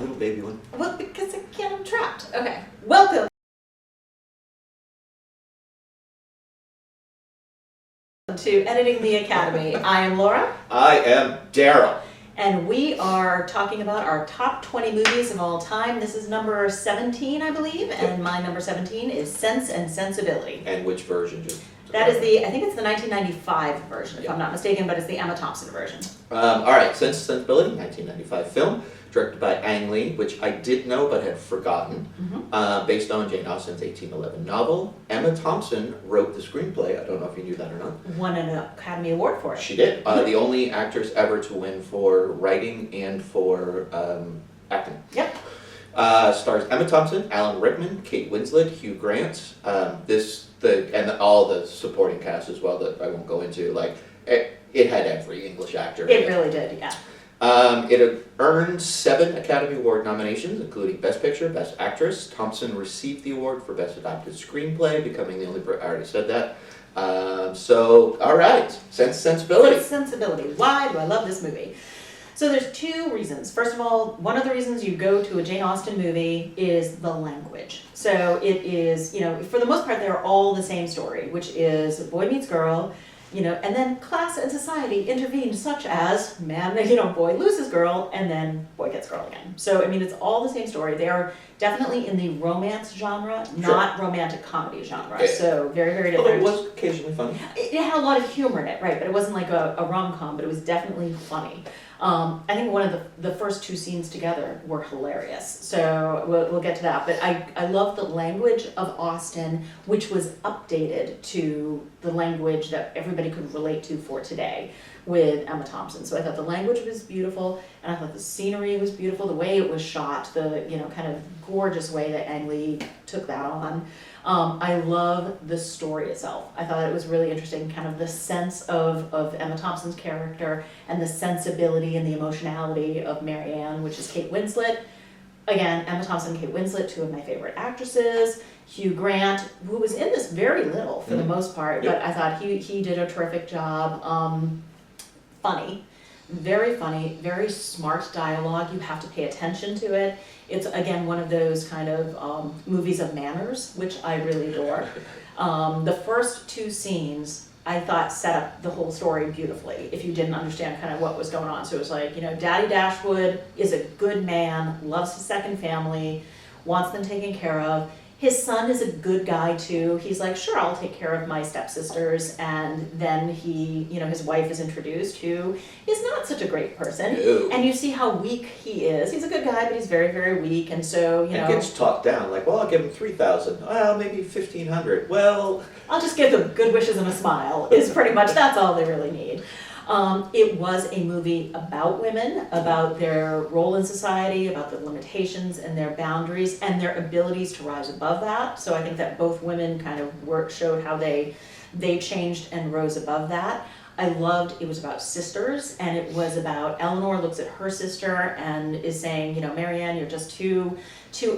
little baby one. Well, because I'm trapped. Okay. Welcome to Editing the Academy. I am Laura. I am Daryl. And we are talking about our top 20 movies of all time. This is number 17, I believe, and my number 17 is Sense and Sensibility. And which version? That is I think it's the 1995 version, if I'm not mistaken, but it's the Emma Thompson version. All right, Sense and Sensibility, 1995 film, directed by Ang Lee, which I did know but had forgotten, based on Jane Austen's 1811 novel. Emma Thompson wrote the screenplay. I don't know if you knew that or not. Won an Academy Award for it. She did. The only actress ever to win for writing and for acting. Yep. Stars Emma Thompson, Alan Rickman, Kate Winslet, Hugh Grant. And all the supporting cast as well that I won't go into. Like it had every English actor. It really did, yeah. It had earned 7 Academy Award nominations, including Best Picture, Best Actress. Thompson received the award for Best Adapted Screenplay, becoming the only. I already said that. All right, Sense Sensibility. Sense Sensibility. Why do I love this movie? So there's 2 reasons. First of all, one of the reasons you go to a Jane Austen movie is the language. So it is, for the most part, they're all the same story, which is boy meets girl, and then class and society intervene, such as boy loses girl, and then boy gets girl again. So, it's all the same story. They are definitely in the romance genre, not romantic comedy genre. Okay. So very, very different. Although it was occasionally funny. It had a lot of humor in it, right? But it wasn't like a rom-com, but it was definitely funny. I think one of the first 2 scenes together were hilarious. So we'll get to that. But I love the language of Austen, which was updated to the language that everybody could relate to for today with Emma Thompson. So I thought the language was beautiful, and I thought the scenery was beautiful, the way it was shot, the kind of gorgeous way that Ang Lee took that on. I love the story itself. I thought it was really interesting, kind of the sense of Emma Thompson's character and the sensibility and the emotionality of Marianne, which is Kate Winslet. Again, Emma Thompson, Kate Winslet, 2 of my favorite actresses. Hugh Grant, who was in this very little for the most part, but I thought he did a terrific job. Funny, very smart dialogue. You have to pay attention to it. It's, again, one of those kind of movies of manners, which I really adore. The first 2 scenes, I thought, set up the whole story beautifully, if you didn't understand kind of what was going on. So it was like, Daddy Dashwood is a good man, loves his second family, wants them taken care of. His son is a good guy too. He's like, sure, I'll take care of my stepsisters. And then his wife is introduced, who is not such a great person. Ew. And you see how weak he is. He's a good guy, but he's very, very weak. And so, It gets talked down, like, well, I'll give him 3,000. Well, maybe 1,500. Well, I'll just give them good wishes and a smile, is pretty much, that's all they really need. It was a movie about women, about their role in society, about the limitations and their boundaries and their abilities to rise above that. So I think that both women kind of showed how they changed and rose above that. I loved, it was about sisters, and it was about Eleanor looks at her sister and is saying, Marianne, you're just too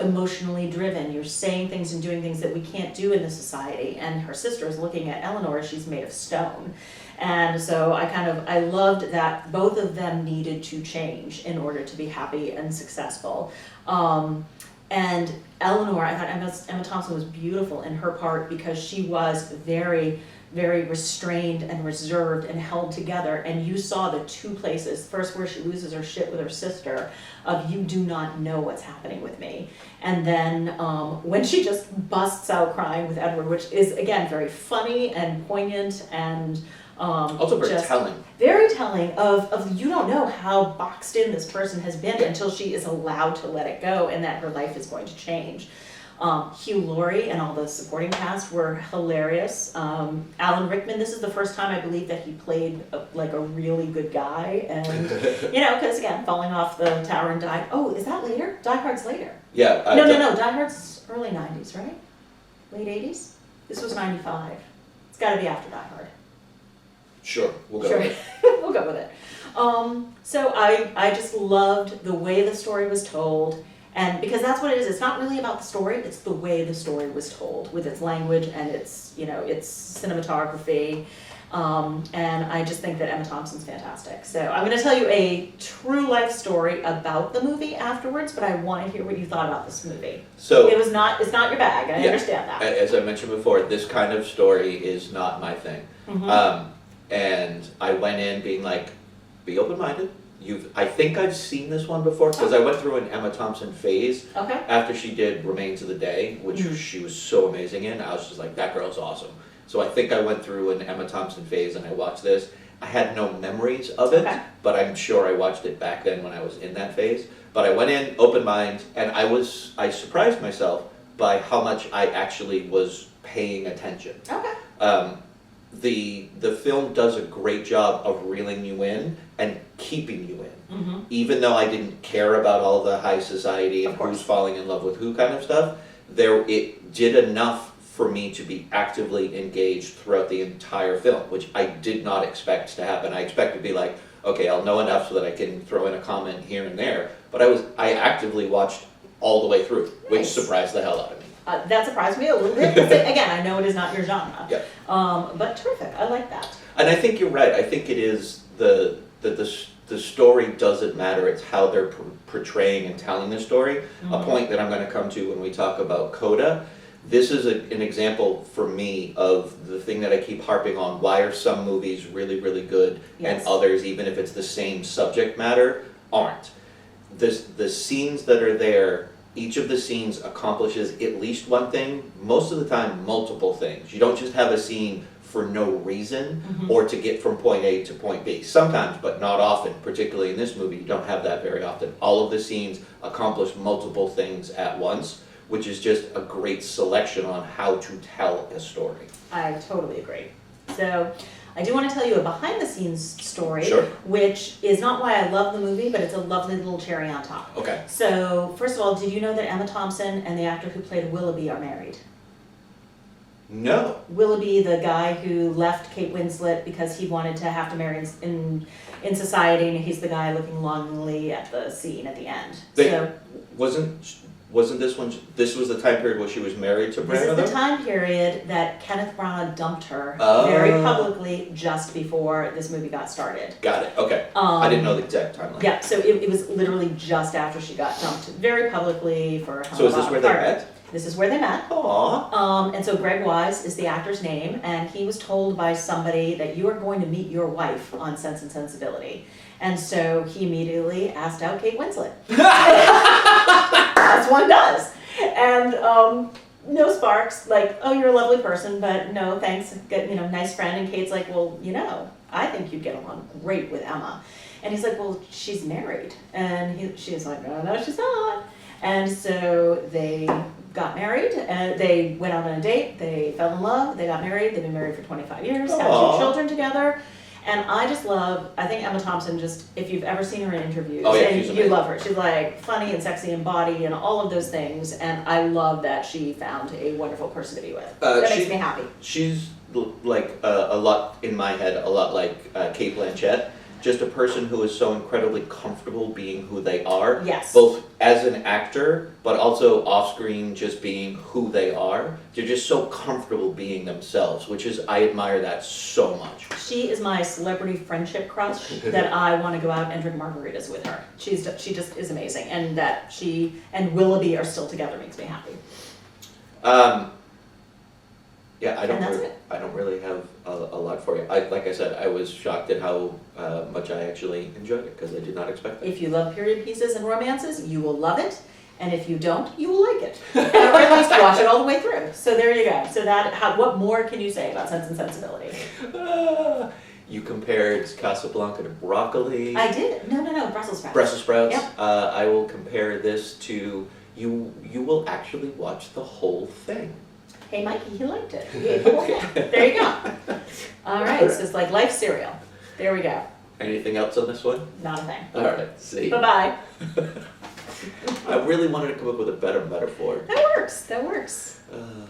emotionally driven. You're saying things and doing things that we can't do in this society. And her sister is looking at Eleanor, she's made of stone. And so I loved that both of them needed to change in order to be happy and successful. And Eleanor, I thought Emma Thompson was beautiful in her part because she was very, very restrained and reserved and held together. And you saw the 2 places, first where she loses her shit with her sister, of you do not know what's happening with me. And then when she just busts out crying with Edward, which is, again, very funny and poignant and also very telling. Very telling of you don't know how boxed in this person has been until she is allowed to let it go and that her life is going to change. Hugh Laurie and all the supporting cast were hilarious. Alan Rickman, this is the first time I believe that he played a really good guy, and because again, falling off the tower and died. Oh, is that later? Die Hard's later. Yeah. No. Die Hard's early 90s, right? Late 80s? This was 95. It's got to be after Die Hard. Sure, we'll go with it. We'll go with it. So I just loved the way the story was told, and because that's what it is. It's not really about the story; it's the way the story was told, with its language and its its cinematography. And I just think that Emma Thompson's fantastic. So I'm going to tell you a true life story about the movie afterwards, but I want to hear what you thought about this movie. So It's not your bag. I understand that. as I mentioned before, this kind of story is not my thing. Mhm. And I went in being like, be open-minded. I think I've seen this one before because I went through an Emma Thompson phase Okay. after she did Remains of the Day, which she was so amazing in. I was just like, that girl's awesome. So I think I went through an Emma Thompson phase and I watched this. I had no memories of it, Okay. but I'm sure I watched it back then when I was in that phase. But I went in open mind, and I surprised myself by how much I actually was paying attention. Okay. The film does a great job of reeling you in and keeping you in. Mm-hmm. Even though I didn't care about all the high society and Of course. who's falling in love with who kind of stuff, it did enough for me to be actively engaged throughout the entire film, which I did not expect to happen. I expected to be like, okay, I'll know enough so that I can throw in a comment here and there, but I actively watched all the way through, which Nice. surprised the hell out of me. That surprised me a little bit. 'Cause again, I know it is not your genre. Yeah. But terrific. I like that. And I think you're right. I think it is the story doesn't matter. It's how they're portraying and telling the story. A point that I'm going to come to when we talk about Coda. This is an example for me of the thing that I keep harping on. Why are some movies really, really good Yes. and others, even if it's the same subject matter, aren't? The scenes that are there, each of the scenes accomplishes at least one thing, most of the time multiple things. You don't just have a scene for no reason or to get from point A to point B. Sometimes, but not often, particularly in this movie, you don't have that very often. All of the scenes accomplish multiple things at once, which is just a great selection on how to tell a story. I totally agree. So I do want to tell you a behind the scenes story, Sure. which is not why I love the movie, but it's a lovely little cherry on top. Okay. So first of all, did you know that Emma Thompson and the actor who played Willoughby are married? No. Willoughby, the guy who left Kate Winslet because he wanted to have to marry in society, and he's the guy looking longingly at the scene at the end. So Wasn't this one? This was the time period where she was married to this Brandon. is the time period that Kenneth Branagh dumped her Oh. very publicly just before this movie got started. Got it. Okay. I didn't know the exact timeline. Yeah, so it was literally just after she got dumped very publicly for how So is this where they about- met? This is where they met. Aww. And so Greg Wise is the actor's name, and he was told by somebody that you are going to meet your wife on Sense and Sensibility. And so he immediately asked out Kate Winslet. As one does. And no sparks, like, oh, you're a lovely person, but no, thanks, nice friend. And Kate's like, well, I think you'd get along great with Emma. And he's like, well, she's married. And she's like, no, she's not. And so they got married, and they went out on a date, they fell in love, they got married, they've been married for 25 years, have Aww. 2 children together. And I think Emma Thompson, just, if you've ever seen her in interviews, Oh, yeah, and she's you amazing. love her, she's like funny and sexy and body and all of those things, and I love that she found a wonderful person to be with. That makes me happy. She's like a lot in my head, a lot like Kate Blanchett. Just a person who is so incredibly comfortable being who they are. Yes. Both as an actor, but also off screen, just being who they are. They're just so comfortable being themselves, I admire that so much. She is my celebrity friendship crush that I want to go out and drink margaritas with her. She just is amazing, and that she and Willoughby are still together makes me happy. Yeah, I And that's it. don't really have a lot for you. Like I said, I was shocked at how much I actually enjoyed it because I did not expect that. If you love period pieces and romances, you will love it. And if you don't, you will like it. Or at least watch it all the way through. So there you go. So what more can you say about Sense and Sensibility? You compared Casablanca to broccoli. I did. No, Brussels sprouts. Brussels sprouts. Yep. I will compare this to you will actually watch the whole thing. Hey, Mikey, he liked it. He ate the whole thing. There you go. All right, so it's like life cereal. There we go. Anything else on this one? Not a thing. All right, see. Bye-bye. I really wanted to come up with a better metaphor. That works.